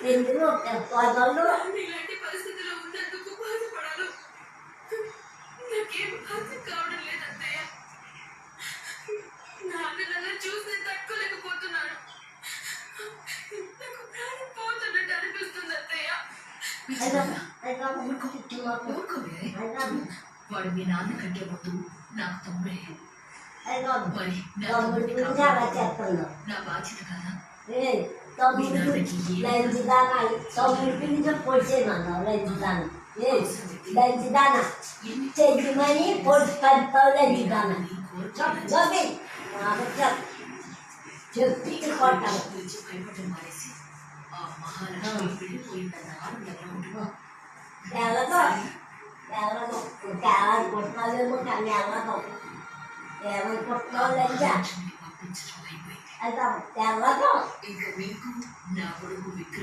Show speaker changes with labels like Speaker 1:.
Speaker 1: ఎందుకు వాళ్ళు
Speaker 2: ఇలాంటి పరిస్థితిలో ఉన్నందుకు బాధపడాలి. నాకేం అర్థం కావడం లేదు అత్తయ్య. నాన్న నన్ను చూసి తట్టుకోలేకపోతున్నాడు. నాకు ప్రాణం పోతున్నట్టు అనిపిస్తుంది అత్తయ్య. వాడు మీ నాన్న కంటే ముందు నాకు తమ్ముడే. మరి నా బాధ్యత కదా.
Speaker 1: చెప్పి కొట్టాలి
Speaker 2: భయపడడం మానేసి ఆ మహాలక్ష్మి వెళ్ళిపోయిందన్న ఆనందంగా ఉంటున్నా.
Speaker 1: కొట్టాలేమో కానీ వెళ్ళదు ఎవరు కొట్టాలి
Speaker 2: పంపించడం అయిపోయింది.
Speaker 1: వెళ్ళదు
Speaker 2: ఇంకా మీకు నా కొడుకు విక్రమ్